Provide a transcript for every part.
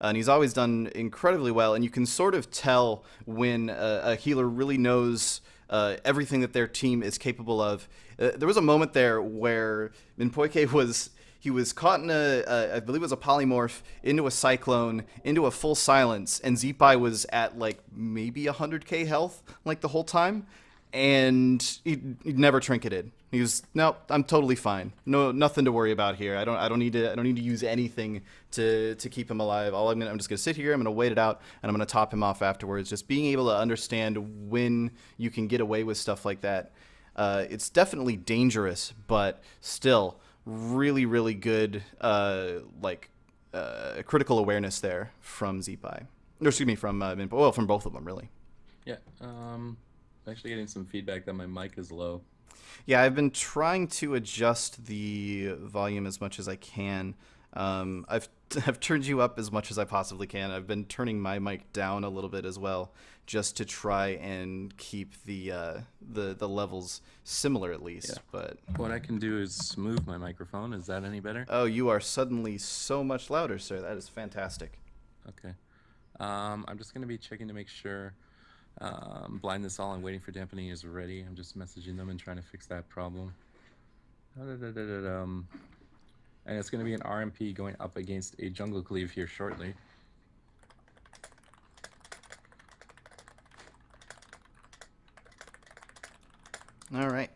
And he's always done incredibly well. And you can sort of tell when a healer really knows everything that their team is capable of. There was a moment there where Minpoike was he was caught in I believe it was a polymorph into a cyclone into a full silence, and Zeepai was at like maybe 100k health like the whole time, and he never trinketed. He was no, I'm totally fine. No, nothing to worry about here. I don't need to use anything to keep him alive. I'm just gonna sit here. I'm gonna wait it out, and I'm gonna top him off afterwards. Just being able to understand when you can get away with stuff like that. It's definitely dangerous, but still really, really good critical awareness there from Zeepai. Or excuse me, from from both of them, really. Yeah, I'm actually getting some feedback that my mic is low. Yeah, I've been trying to adjust the volume as much as I can. I've turned you up as much as I possibly can. I've been turning my mic down a little bit as well, just to try and keep the levels similar at least. Yeah. But What I can do is move my microphone. Is that any better? oh, you are suddenly so much louder, sir. That is fantastic. Okay. I'm just going to be checking to make sure Blind This All and Waiting for Dampening is ready. I'm just messaging them and trying to fix that problem. And it's going to be an RMP going up against a Jungle Cleave here shortly. All right.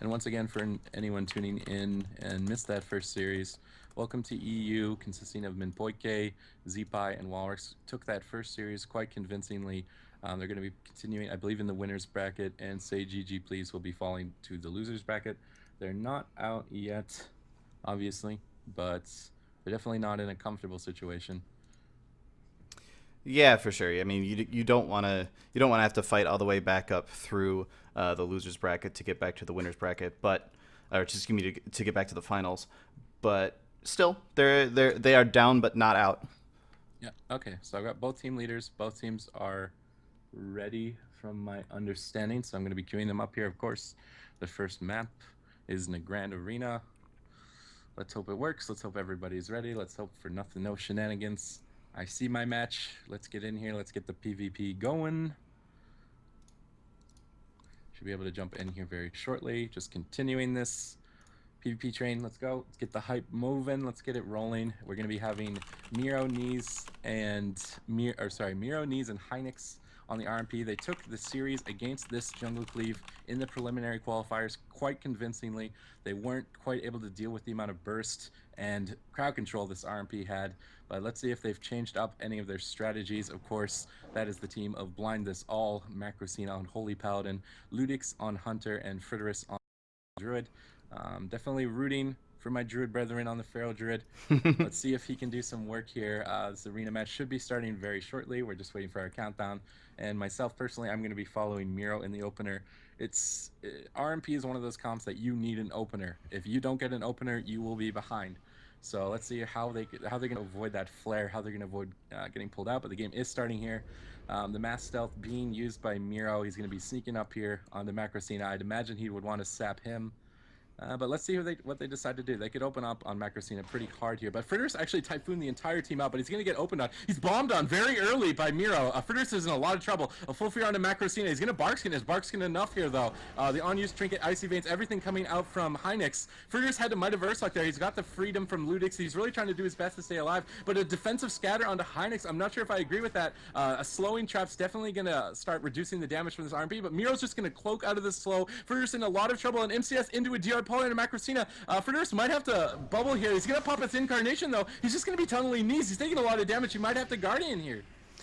And once again, for anyone tuning in and missed that first series, welcome to EU, consisting of Minpoike, Zeepai, and Walrus. Took that first series quite convincingly. They're going to be continuing, I believe, in the winners bracket, and Say GG Please will be falling to the losers bracket. They're not out yet, obviously, but they're definitely not in a comfortable situation. Yeah, for sure. I mean, you don't want to have to fight all the way back up through the losers bracket to get back to the winners bracket, but or just give me to get back to the finals. But still, they are down but not out. Yeah. Okay. So I've got both team leaders. Both teams are ready, from my understanding. So I'm going to be queuing them up here. Of course, the first map is in the Grand Arena. Let's hope it works. Let's hope everybody's ready. Let's hope for no shenanigans. I see my match. Let's get in here. Let's get the PvP going. Should be able to jump in here very shortly. Just continuing this PvP train. Let's go. Let's get the hype moving. Let's get it rolling. We're going to be having Miro, Knees, and Hynix on the RMP. They took the series against this Jungle Cleave in the preliminary qualifiers quite convincingly. They weren't quite able to deal with the amount of burst and crowd control this RMP had, but let's see if they've changed up any of their strategies. Of course, that is the team of Blind This All, Macrocena on Holy Paladin, Ludix on Hunter, and Fridorus on Druid. Definitely rooting for my Druid brethren on the Feral Druid. Let's see if he can do some work here. This arena match should be starting very shortly. We're just waiting for our countdown. And myself, personally, I'm going to be following Miro in the opener. RMP is one of those comps that you need an opener. If you don't get an opener, you will be behind. So let's see how they're going to avoid that flare, how they're going to avoid getting pulled out. But the game is starting here. The mass stealth being used by Miro. He's going to be sneaking up here on the Macrocena. I'd imagine he would want to sap him. But let's see what they decide to do. They could open up on Macrocena pretty hard here. But Fridorus actually typhooned the entire team out, but he's going to get opened on. He's bombed on very early by Miro. Fridorus is in a lot of trouble. A full fear onto Macrocena. He's going to Barkskin. Is Barkskin enough here, though? The on-use trinket, Icy Veins, everything coming out from Hynix. Fridorus had to Might of Ursulk there. He's got the freedom from Ludix. He's really trying to do his best to stay alive. But a defensive scatter onto Hynix, I'm not sure if I agree with that. A slowing trap's definitely going to start reducing the damage from this RMP, but Miro's just going to cloak out of the slow. Fridorus in a lot of trouble, and MCS into a DR Poly and a Macrocena. Fridorus might have to bubble here. He's going to pop its incarnation, though. He's just going to be tunneling knees. He's taking a lot of damage. He might have to Guardian here.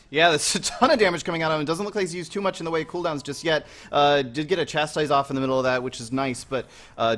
Yeah, there's a ton of damage coming out of him. Doesn't look like he's used too much in the way of cooldowns just yet. Did get a Chastise off in the middle of that, which is nice, but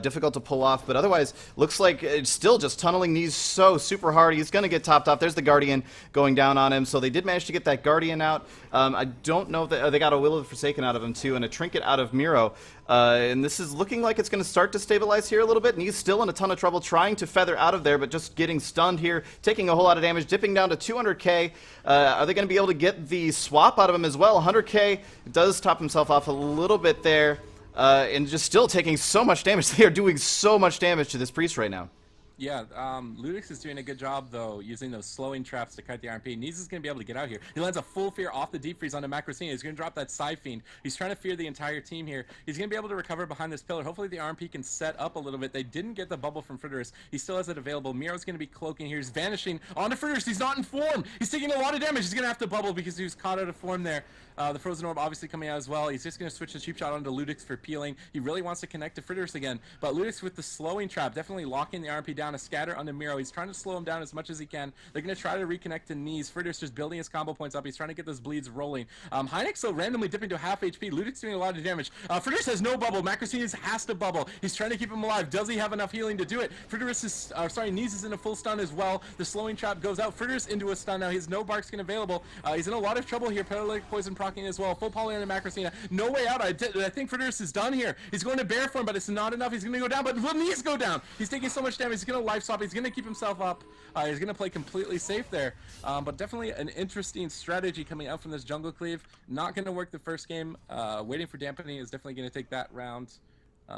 difficult to pull off. But otherwise, looks like it's still just tunneling knees so super hard. He's going to get topped off. There's the Guardian going down on him. So they did manage to get that Guardian out. I don't know if they got a Will of the Forsaken out of him, too, and a Trinket out of Miro. And this is looking like it's going to start to stabilize here a little bit. And he's still in a ton of trouble trying to feather out of there, but just getting stunned here, taking a whole lot of damage, dipping down to 200k. Are they going to be able to get the swap out of him as well? 100k does top himself off a little bit there. and just still taking so much damage. They are doing so much damage to this priest right now. Yeah, Ludix is doing a good job, though, using those slowing traps to kite the RMP. Neez is going to be able to get out here. He lands a full fear off the deep freeze onto Macrosina. He's going to drop that Side Fiend. He's trying to fear the entire team here. He's going to be able to recover behind this pillar. Hopefully the RMP can set up a little bit. They didn't get the bubble from Fritters. He still has it available. Miro's going to be cloaking here. He's vanishing onto Fritters. He's not in form. He's taking a lot of damage. He's going to have to bubble because he was caught out of form there. The Frozen Orb obviously coming out as well. He's just going to switch the cheap shot onto Ludix for peeling. He really wants to connect to Fritters again. But Ludix with the slowing trap, definitely locking the RMP down. A scatter onto Miro. He's trying to slow him down as much as he can. They're going to try to reconnect to Neez. Fritters just building his combo points up. He's trying to get those bleeds rolling. Hynix so randomly dipping to half HP. Ludix doing a lot of damage. Fritters has no bubble. Macrosina has to bubble. He's trying to keep him alive. Does he have enough healing to do it? Fritters is, Neez is in a full stun as well. The slowing trap goes out. Fritters into a stun now. He has no bark skin available. He's in a lot of trouble here. Paralytic poison proccing as well. Full poly on the Macrosina. No way out. I think Fritters is done here. He's going to bear form, but it's not enough. He's going to go down, but will Neez go down? He's taking so much damage. He's going to life swap. He's going to keep himself up. He's going to play completely safe there. But definitely an interesting strategy coming out from this jungle cleave. Not going to work the first game. Waiting for dampening is definitely going to take that round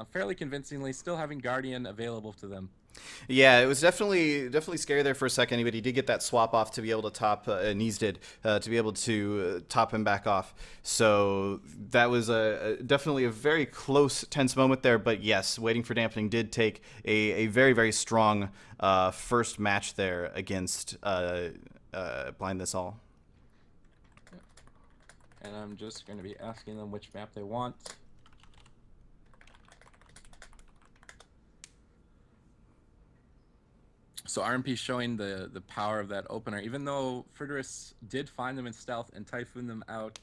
fairly convincingly. Still having Guardian available to them. Yeah, it was definitely scary there for a second, but he did get that swap off to be able to top, Neez did, to be able to top him back off. So that was definitely a very close, tense moment there, but yes, waiting for dampening did take a very, very strong first match there against Blind This All. And I'm just going to be asking them which map they want. So RMP showing the power of that opener. Even though Fritters did find them in stealth and typhoon them out,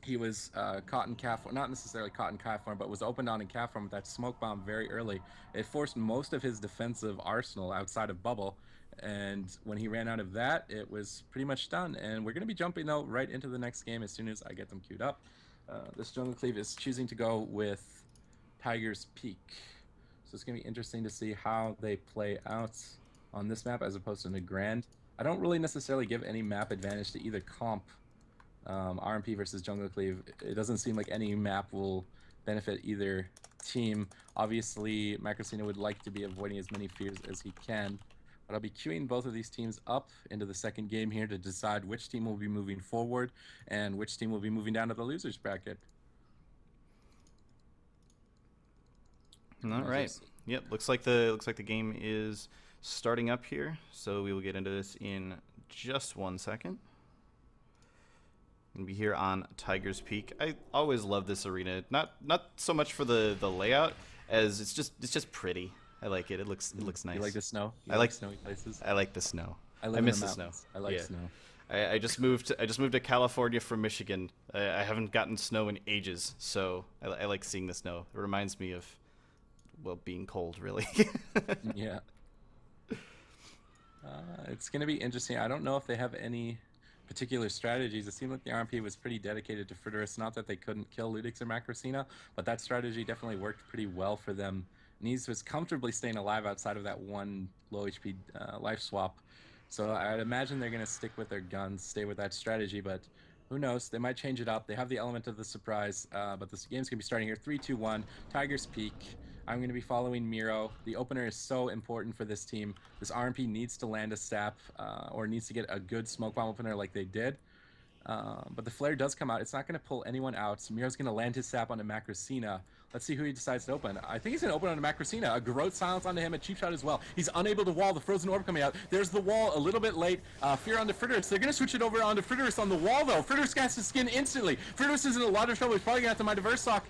he was caught in calf form, not necessarily caught in calf form, but was opened on in calf form with that smoke bomb very early. It forced most of his defensive arsenal outside of bubble, and when he ran out of that, it was pretty much done. And we're going to be jumping, though, right into the next game as soon as I get them queued up. This jungle cleave is choosing to go with Tiger's Peak. So it's going to be interesting to see how they play out on this map as opposed to the Grand. I don't really necessarily give any map advantage to either comp. RMP versus jungle cleave, it doesn't seem like any map will benefit either team. Obviously, Macrosina would like to be avoiding as many fears as he can, but I'll be queuing both of these teams up into the second game here to decide which team will be moving forward and which team will be moving down to the losers bracket. All right. Yep. Looks like the game is starting up here, so we will get into this in just 1 second. Gonna be here on Tiger's Peak. I always love this arena. Not so much for the layout as it's just pretty. I like it. It looks nice. You like the snow? I like snowy places. I like the snow. I miss the snow. I like snow. I just moved to California from Michigan. I haven't gotten snow in ages, so I like seeing the snow. It reminds me of, well, being cold, really. Yeah. It's going to be interesting. I don't know if they have any particular strategies. It seemed like the RMP was pretty dedicated to Fritters. Not that they couldn't kill Ludix or Macrosina, but that strategy definitely worked pretty well for them. Neez was comfortably staying alive outside of that one low HP life swap. So I'd imagine they're going to stick with their guns, stay with that strategy, but who knows? They might change it up. They have the element of the surprise, but this game's going to be starting here. 3, 2, 1, Tiger's Peak. I'm going to be following Miro. The opener is so important for this team. This RMP needs to land a sap or needs to get a good smoke bomb opener like they did. But the flare does come out. It's not going to pull anyone out. So Miro's going to land his sap onto Macrosina. Let's see who he decides to open. I think he's going to open onto Macrosina. A Garrote Silence onto him, a cheap shot as well. He's unable to wall. The Frozen Orb coming out. There's the wall a little bit late. Fear onto Fritters. They're going to switch it over onto Fritters on the wall, though. Fritters casts his skin instantly. Fritters is in a lot of trouble. He's probably going to have to mind a Versock.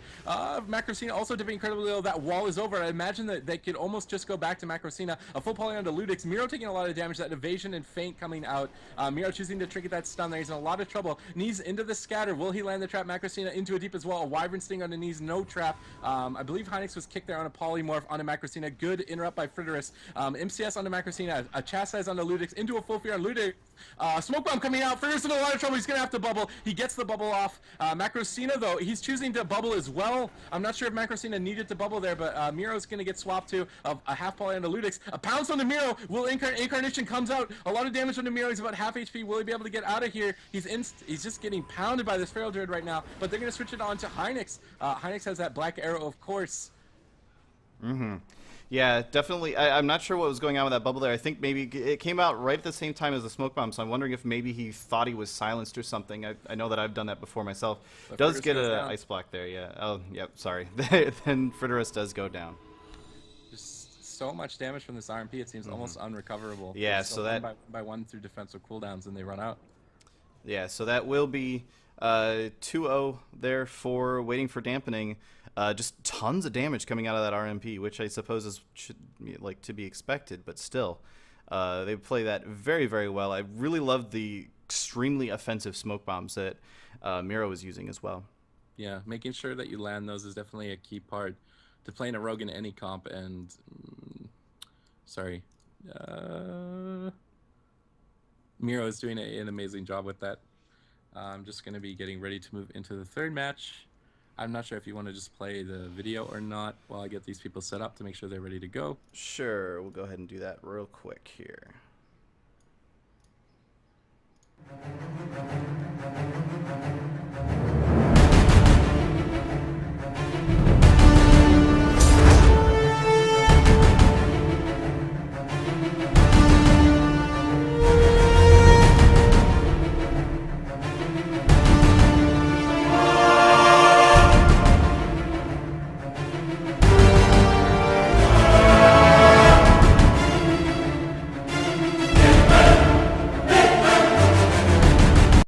Macrosina also dipping incredibly low. That wall is over. I imagine that they could almost just go back to Macrosina. A full poly onto Ludix. Miro taking a lot of damage. That evasion and feint coming out. Miro choosing to trinket that stun there. He's in a lot of trouble. Neez into the scatter. Will he land the trap? Macrosina into a deep as well. A Wyvern Sting onto Neez. No trap. I believe Hynix was kicked there on a polymorph onto Macrosina. Good interrupt by Fritters. MCS onto Macrosina. A chastise onto Ludix. Into a full fear on Ludix. Smoke bomb coming out. Fritters in a lot of trouble. He's going to have to bubble. He gets the bubble off. Macrosina, though, he's choosing to bubble as well. I'm not sure if Macrosina needed to bubble there, but Miro's going to get swapped to a half poly onto Ludix. A pounce on the Miro. Will Incarnation comes out. A lot of damage on the Miro. He's about half HP. Will he be able to get out of here? He's just getting pounded by this Feral Druid right now, but they're going to switch it on to Hynix. Hynix has that black arrow, of course. Yeah, definitely. I'm not sure what was going on with that bubble there. I think maybe it came out right at the same time as the smoke bomb, so I'm wondering if maybe he thought he was silenced or something. I know that I've done that before myself. But Does Furgus get goes an down. ice block there, yeah. Oh, yep, sorry. Then Fridorus does go down. Just so much damage from this RMP, it seems almost unrecoverable. Yeah, They still so win that... by one through defensive cooldowns, and they run out. Yeah, so that will be 2-0 there for waiting for dampening. Just tons of damage coming out of that RMP, which I suppose is like to be expected, but still, they play that very, very well. I really loved the extremely offensive smoke bombs that Miro was using as well. Yeah, making sure that you land those is definitely a key part to playing a rogue in any comp. And sorry, Miro is doing an amazing job with that. I'm just going to be getting ready to move into the third match. I'm not sure if you want to just play the video or not while I get these people set up to make sure they're ready to go. Sure, we'll go ahead and do that real quick here.